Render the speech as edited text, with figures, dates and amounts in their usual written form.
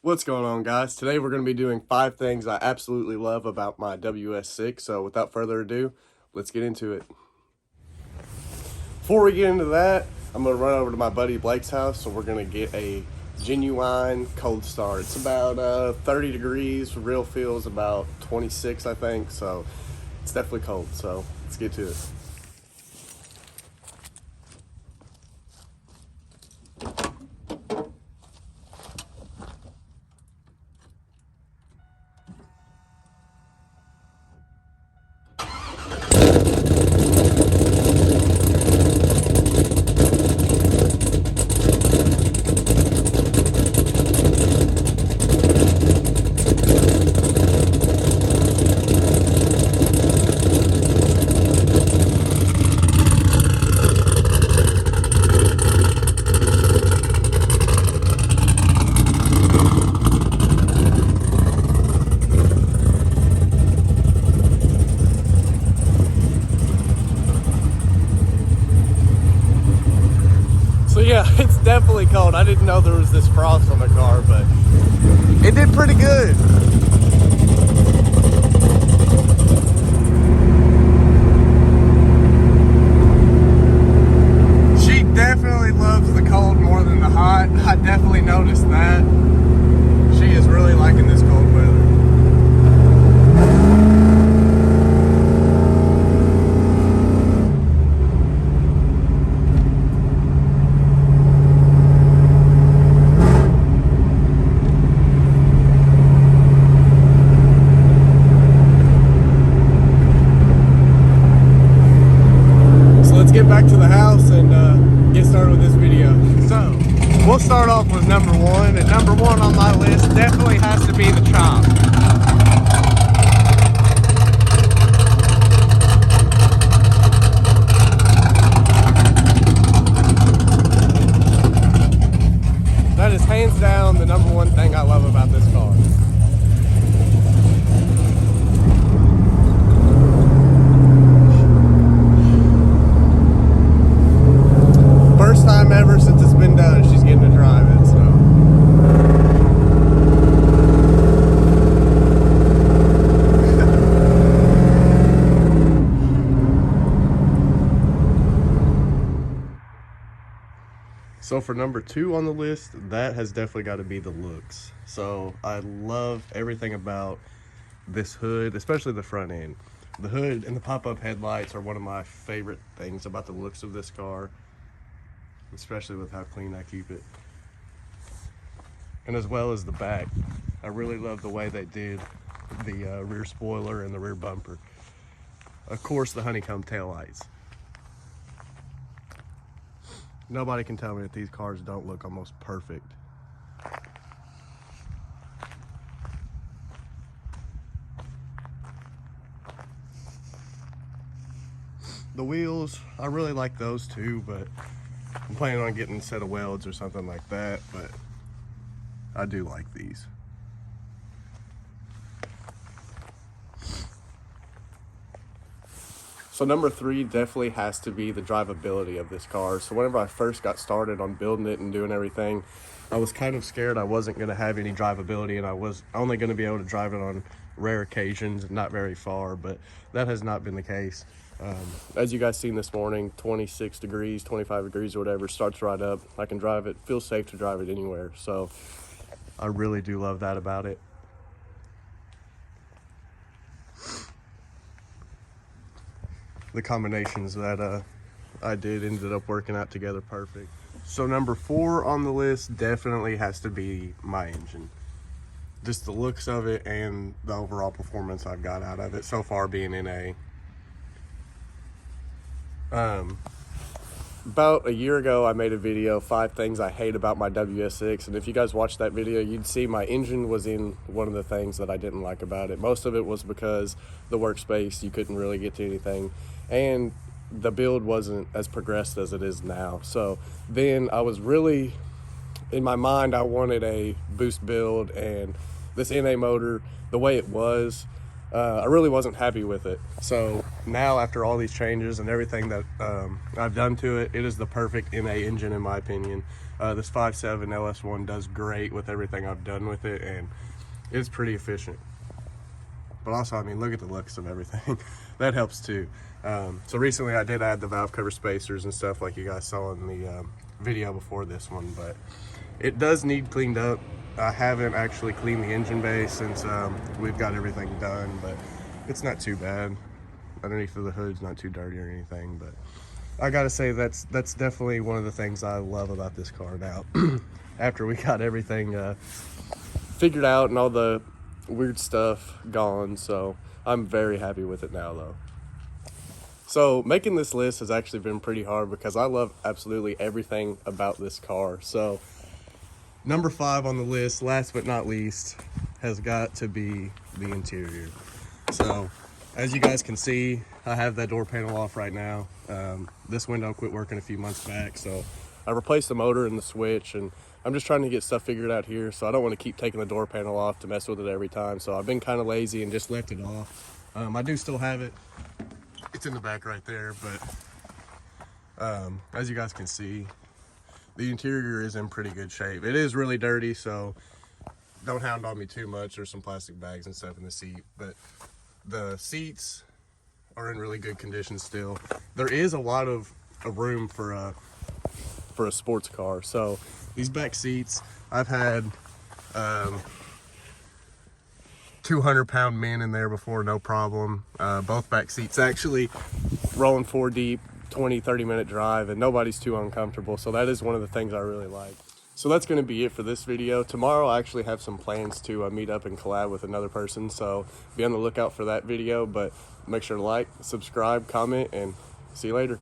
What's going on, guys? Today we're going to be doing 5 things I absolutely love about my WS6. So without further ado, let's get into it. Before we get into that, I'm going to run over to my buddy Blake's house. So we're going to get a genuine cold start. It's about 30 degrees. Real feels about 26, I think. So it's definitely cold. So let's get to it. So yeah, it's definitely cold. I didn't know there was this frost on the car, but it did pretty good. She definitely loves the cold more than the hot. I definitely noticed that. She is really liking this cold weather. Get back to the house and get started with this video. So we'll start off with number 1, and number 1 on my list definitely has to be the chop. That is hands down the number 1 thing I love about this car. First time ever since it's been done, she's getting to drive it, so. So for number 2 on the list, that has definitely got to be the looks. So I love everything about this hood, especially the front end. The hood and the pop-up headlights are one of my favorite things about the looks of this car, especially with how clean I keep it. And as well as the back. I really love the way they did the rear spoiler and the rear bumper. Of course, the honeycomb taillights. Nobody can tell me that these cars don't look almost perfect. The wheels, I really like those too, but I'm planning on getting a set of welds or something like that, but I do like these. So number 3 definitely has to be the drivability of this car. So whenever I first got started on building it and doing everything, I was kind of scared I wasn't going to have any drivability, and I was only going to be able to drive it on rare occasions, not very far, but that has not been the case. As you guys seen this morning, 26 degrees, 25 degrees or whatever, starts right up. I can drive it, feels safe to drive it anywhere. So I really do love that about it. The combinations that I did ended up working out together perfect. So number 4 on the list definitely has to be my engine. Just the looks of it and the overall performance I've got out of it so far being in a about a year ago, I made a video, 5 things I hate about my WS6, and if you guys watched that video, you'd see my engine was in one of the things that I didn't like about it. Most of it was because the workspace, you couldn't really get to anything, and the build wasn't as progressed as it is now. So then I was really, in my mind, I wanted a boost build, and this NA motor, the way it was, I really wasn't happy with it. So now after all these changes and everything that I've done to it, it is the perfect NA engine in my opinion. This 5.7 LS1 does great with everything I've done with it, and it's pretty efficient. But also, I mean, look at the looks of everything. That helps too. So recently I did add the valve cover spacers and stuff like you guys saw in the video before this one, but it does need cleaned up. I haven't actually cleaned the engine bay since we've got everything done, but it's not too bad. Underneath of the hood's not too dirty or anything, but I gotta say that's definitely one of the things I love about this car now. After we got everything figured out and all the weird stuff gone, so I'm very happy with it now though. So making this list has actually been pretty hard because I love absolutely everything about this car. So number 5 on the list, last but not least, has got to be the interior. So as you guys can see, I have that door panel off right now. This window quit working a few months back, so I replaced the motor and the switch, and I'm just trying to get stuff figured out here, so I don't want to keep taking the door panel off to mess with it every time. So I've been kind of lazy and just left it off. I do still have it. It's in the back right there, but as you guys can see, the interior is in pretty good shape. It is really dirty, so don't hound on me too much. There's some plastic bags and stuff in the seat, but the seats are in really good condition still. There is a lot of room for a sports car. So these back seats, I've had 200-pound men in there before, no problem. Both back seats actually rolling 4 deep, 20-30 minute drive, and nobody's too uncomfortable. So that is one of the things I really like. So that's going to be it for this video. Tomorrow I actually have some plans to meet up and collab with another person, so be on the lookout for that video. But make sure to like, subscribe, comment, and see you later.